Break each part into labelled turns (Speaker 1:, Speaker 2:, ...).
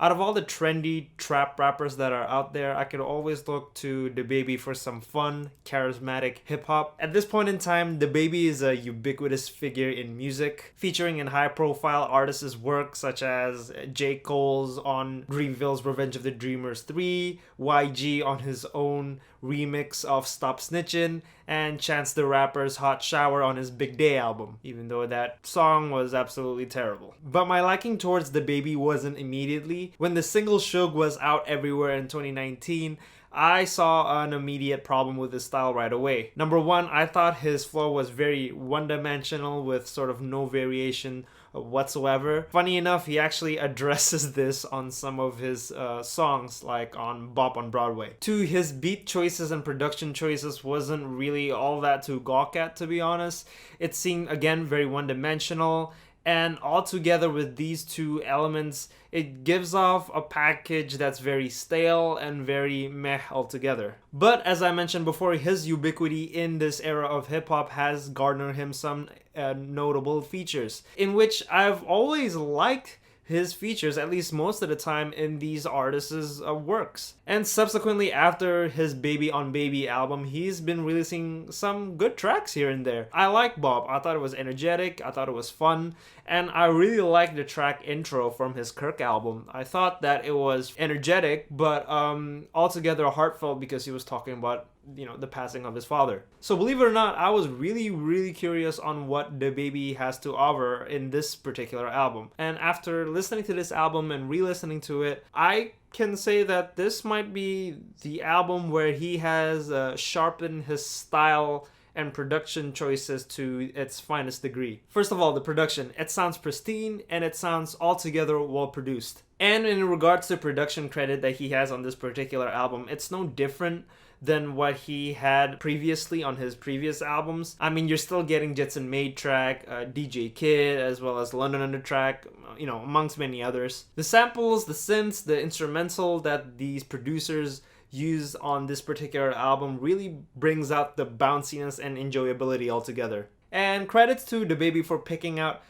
Speaker 1: Out of all the trendy trap rappers that are out there, I could always look to DaBaby for some fun, charismatic hip hop. At this point in time, DaBaby is a ubiquitous figure in music, featuring in high profile artists' work such as J. Cole's on Dreamville's Revenge of the Dreamers 3, YG on his own remix of Stop Snitchin', and Chance the Rapper's Hot Shower on his Big Day album, even though that song was absolutely terrible. But my liking towards DaBaby wasn't immediately. When the single Suge was out everywhere in 2019, I saw an immediate problem with his style right away. Number one, I thought his flow was very one-dimensional with sort of no variation whatsoever. Funny enough, he actually addresses this on some of his songs, like on Bop on Broadway. Two, his beat choices and production choices wasn't really all that to gawk at, to be honest. It seemed, again, very one-dimensional. And altogether with these two elements, it gives off a package that's very stale and very meh altogether. But as I mentioned before, his ubiquity in this era of hip hop has garnered him some notable features, in which I've always liked his features, at least most of the time, in these artists' works. And subsequently, after his Baby on Baby album, he's been releasing some good tracks here and there. I like Bop. I thought it was energetic, I thought it was fun, and I really liked the track Intro from his Kirk album. I thought that it was energetic, but altogether heartfelt because he was talking about the passing of his father. So believe it or not, I was really curious on what DaBaby has to offer in this particular album. And after listening to this album and re-listening to it, I can say that this might be the album where he has sharpened his style and production choices to its finest degree. First of all, the production. It sounds pristine and it sounds altogether well produced. And in regards to production credit that he has on this particular album, it's no different than what he had previously on his previous albums. I mean, you're still getting Jetson Made track, DJ Kid, as well as London Under track, amongst many others. The samples, the synths, the instrumental that these producers use on this particular album really brings out the bounciness and enjoyability altogether. And credits to DaBaby for picking out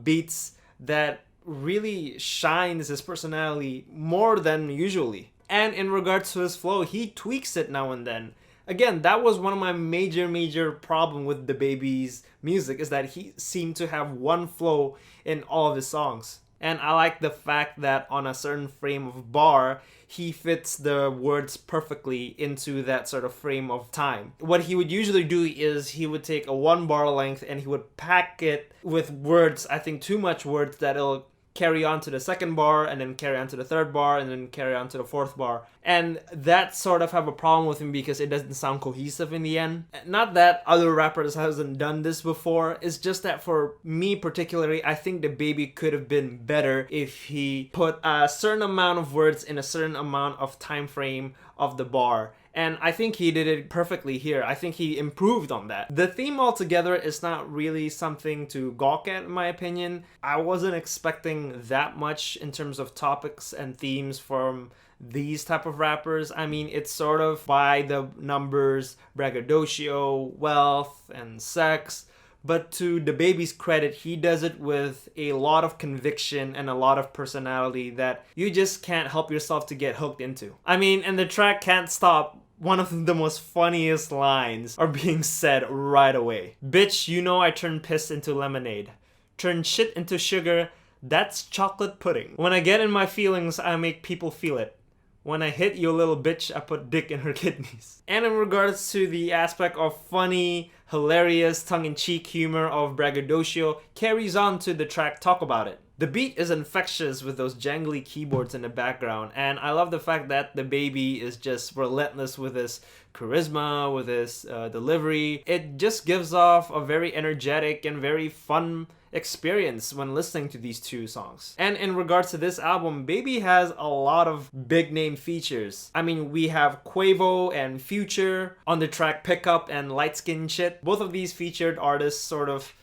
Speaker 1: beats that really shines his personality more than usually. And in regards to his flow, he tweaks it now and then. Again, that was one of my major problem with DaBaby's music, is that he seemed to have one flow in all of his songs. And I like the fact that on a certain frame of bar, he fits the words perfectly into that sort of frame of time. What he would usually do is he would take a 1 bar length and he would pack it with words, I think too much words, that it'll carry on to the 2nd bar, and then carry on to the 3rd bar, and then carry on to the 4th bar. And that sort of have a problem with him because it doesn't sound cohesive in the end. Not that other rappers hasn't done this before, it's just that for me particularly, I think DaBaby could have been better if he put a certain amount of words in a certain amount of time frame of the bar. And I think he did it perfectly here. I think he improved on that. The theme altogether is not really something to gawk at, in my opinion. I wasn't expecting that much in terms of topics and themes from these type of rappers. I mean, it's sort of by the numbers, braggadocio, wealth, and sex. But to DaBaby's credit, he does it with a lot of conviction and a lot of personality that you just can't help yourself to get hooked into. I mean, and the track Can't Stop, one of the most funniest lines are being said right away. Bitch, you know I turn piss into lemonade. Turn shit into sugar, that's chocolate pudding. When I get in my feelings, I make people feel it. When I hit you little bitch, I put dick in her kidneys. And in regards to the aspect of funny, hilarious, tongue-in-cheek humor of braggadocio, carries on to the track Talk About It. The beat is infectious with those jangly keyboards in the background, and I love the fact that DaBaby is just relentless with his charisma, with his delivery. It just gives off a very energetic and very fun experience when listening to these two songs. And in regards to this album, Baby has a lot of big name features. I mean, we have Quavo and Future on the track Pickup and Light Skin Shit. Both of these featured artists sort of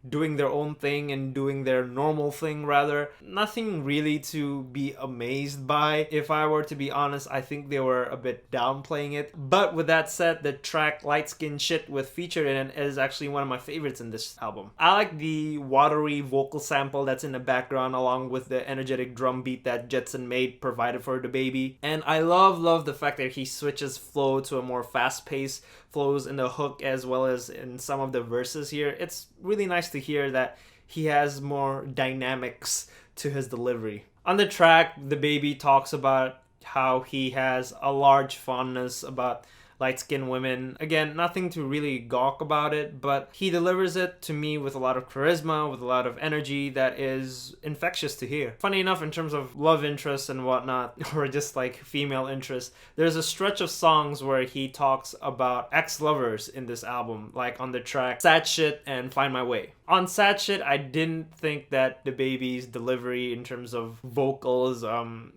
Speaker 1: doing their own thing and doing their normal thing rather. Nothing really to be amazed by. If I were to be honest, I think they were a bit downplaying it. But with that said, the track Light Skin Shit with featured in it is actually one of my favorites in this album. I like the watery vocal sample that's in the background along with the energetic drum beat that Jetson Maid provided for DaBaby. And I love the fact that he switches flow to a more fast-paced flows in the hook as well as in some of the verses here. It's really nice to hear that he has more dynamics to his delivery. On the track, DaBaby talks about how he has a large fondness about light-skinned women. Again, nothing to really gawk about it, but he delivers it to me with a lot of charisma, with a lot of energy that is infectious to hear. Funny enough, in terms of love interest and whatnot, or just like female interest, there's a stretch of songs where he talks about ex-lovers in this album, like on the track Sad Shit and Find My Way. On Sad Shit, I didn't think that DaBaby's delivery in terms of vocals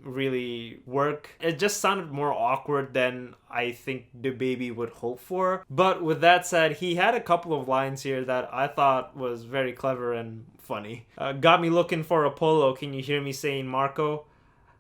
Speaker 1: really work. It just sounded more awkward than I think DaBaby would hope for. But with that said, he had a couple of lines here that I thought was very clever and funny. Got me looking for a polo, can you hear me saying Marco?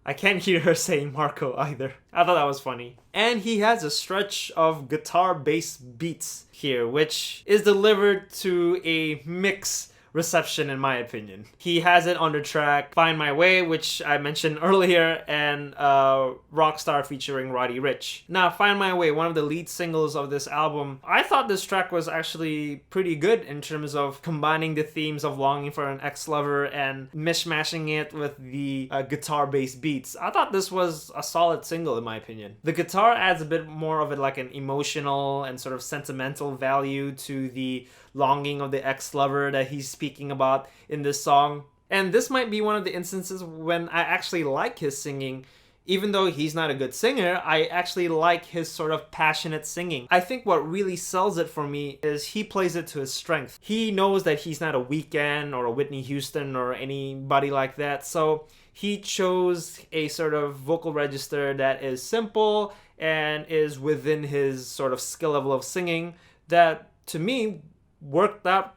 Speaker 1: I can't hear her saying Marco either. I thought that was funny. And he has a stretch of guitar-based beats here, which is delivered to a mix reception in my opinion. He has it on the track Find My Way, which I mentioned earlier, and Rockstar featuring Roddy Ricch. Now, Find My Way, one of the lead singles of this album, I thought this track was actually pretty good in terms of combining the themes of longing for an ex-lover and mishmashing it with the guitar-based beats. I thought this was a solid single in my opinion. The guitar adds a bit more of it like an emotional and sort of sentimental value to the longing of the ex-lover that he's speaking about in this song. And this might be one of the instances when I actually like his singing. Even though he's not a good singer, I actually like his sort of passionate singing. I think what really sells it for me is he plays it to his strength. He knows that he's not a Weeknd or a Whitney Houston or anybody like that, so he chose a sort of vocal register that is simple and is within his sort of skill level of singing that, to me, worked out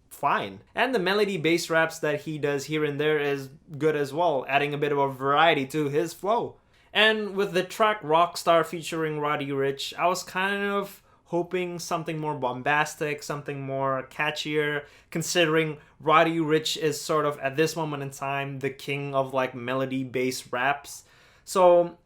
Speaker 1: fine. And the melody bass raps that he does here and there is good as well, adding a bit of a variety to his flow. And with the track Rockstar featuring Roddy Ricch, I was kind of hoping something more bombastic, something more catchier, considering Roddy Ricch is sort of, at this moment in time, the king of like melody bass raps. So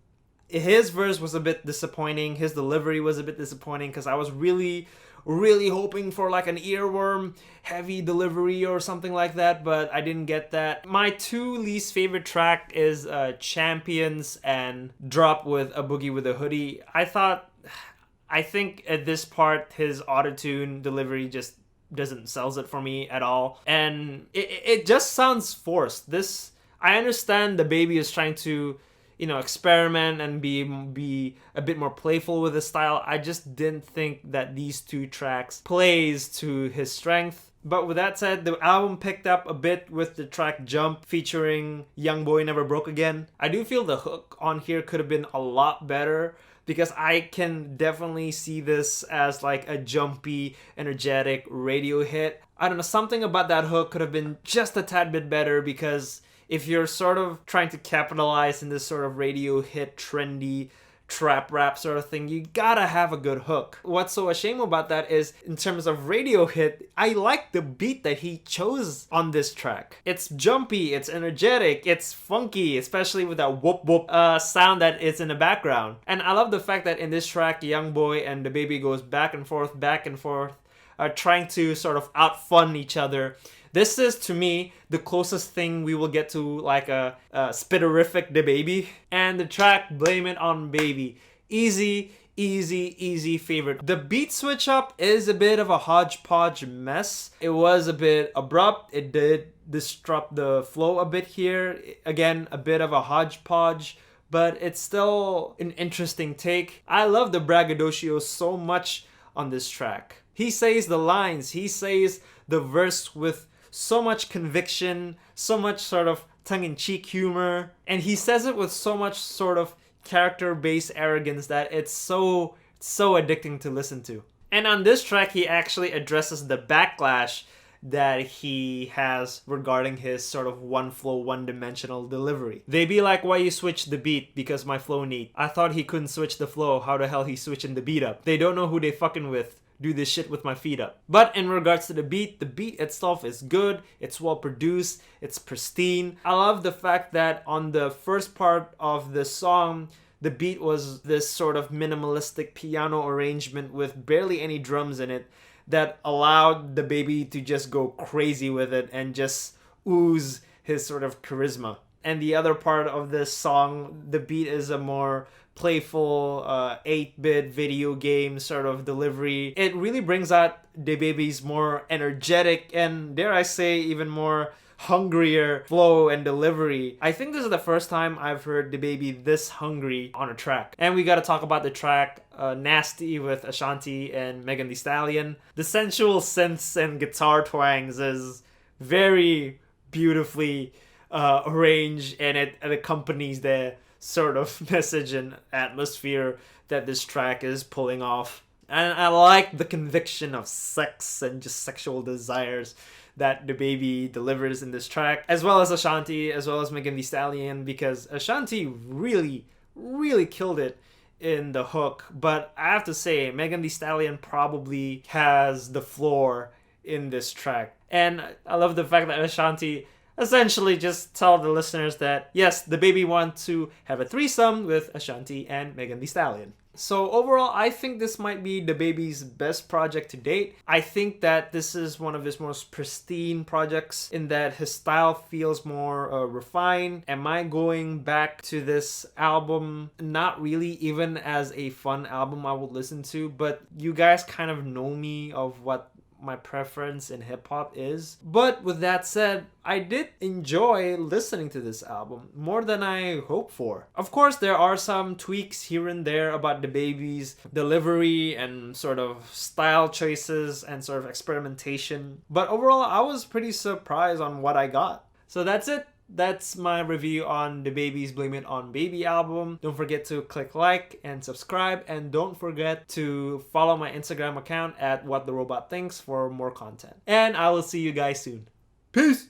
Speaker 1: his verse was a bit disappointing, his delivery was a bit disappointing, because I was really hoping for like an earworm heavy delivery or something like that, but I didn't get that. My two least favorite track is Champions and Drop with A Boogie with a Hoodie. I think at this part his autotune delivery just doesn't sells it for me at all, and it just sounds forced. I understand DaBaby is trying to experiment and be a bit more playful with his style. I just didn't think that these two tracks plays to his strength. But with that said, the album picked up a bit with the track Jump featuring Young Boy Never Broke Again. I do feel the hook on here could have been a lot better, because I can definitely see this as like a jumpy, energetic radio hit. I don't know, something about that hook could have been just a tad bit better, because if you're sort of trying to capitalize in this sort of radio hit, trendy trap rap sort of thing, you gotta have a good hook. What's so ashamed about that is, in terms of radio hit, I like the beat that he chose on this track. It's jumpy, it's energetic, it's funky, especially with that whoop whoop sound that is in the background. And I love the fact that in this track, Young Boy and DaBaby goes back and forth, trying to sort of outfun each other. This is, to me, the closest thing we will get to like a spitterific DaBaby. And the track Blame It On Baby. Easy favorite. The beat switch up is a bit of a hodgepodge mess. It was a bit abrupt. It did disrupt the flow a bit here. Again, a bit of a hodgepodge, but it's still an interesting take. I love the braggadocio so much on this track. He says the lines, he says the verse with so much conviction, so much sort of tongue-in-cheek humor, and he says it with so much sort of character-based arrogance that it's so addicting to listen to. And on this track, he actually addresses the backlash that he has regarding his sort of one flow, one dimensional delivery. They be like, why you switch the beat? Because my flow neat. I thought he couldn't switch the flow. How the hell he switching the beat up? They don't know who they fucking with. Do this shit with my feet up. But in regards to the beat itself is good. It's well produced. It's pristine. I love the fact that on the first part of the song, the beat was this sort of minimalistic piano arrangement with barely any drums in it that allowed the baby to just go crazy with it and just ooze his sort of charisma. And the other part of this song, the beat is a more playful 8-bit video game sort of delivery. It really brings out DaBaby's more energetic and, dare I say, even more hungrier flow and delivery. I think this is the first time I've heard DaBaby this hungry on a track. And we gotta talk about the track Nasty with Ashanti and Megan Thee Stallion. The sensual synths and guitar twangs is very beautifully arranged, and it accompanies the sort of message and atmosphere that this track is pulling off. And I like the conviction of sex and just sexual desires that DaBaby delivers in this track, as well as Ashanti, as well as Megan Thee Stallion, because Ashanti really, really killed it in the hook. But I have to say, Megan Thee Stallion probably has the floor in this track. And I love the fact that Ashanti essentially just tell the listeners that yes, DaBaby wants to have a threesome with Ashanti and Megan Thee Stallion. So overall, I think this might be DaBaby's best project to date. I think that this is one of his most pristine projects in that his style feels more refined. Am I going back to this album? Not really, even as a fun album I would listen to, but you guys kind of know me of what my preference in hip-hop is. But with that said, I did enjoy listening to this album more than I hoped for. Of course, there are some tweaks here and there about DaBaby's delivery and sort of style choices and sort of experimentation, but overall I was pretty surprised on what I got. So that's it. That's my review on DaBaby's Blame It On Baby album. Don't forget to click like and subscribe, and don't forget to follow my Instagram account at What The Robot Thinks for more content. And I will see you guys soon. Peace!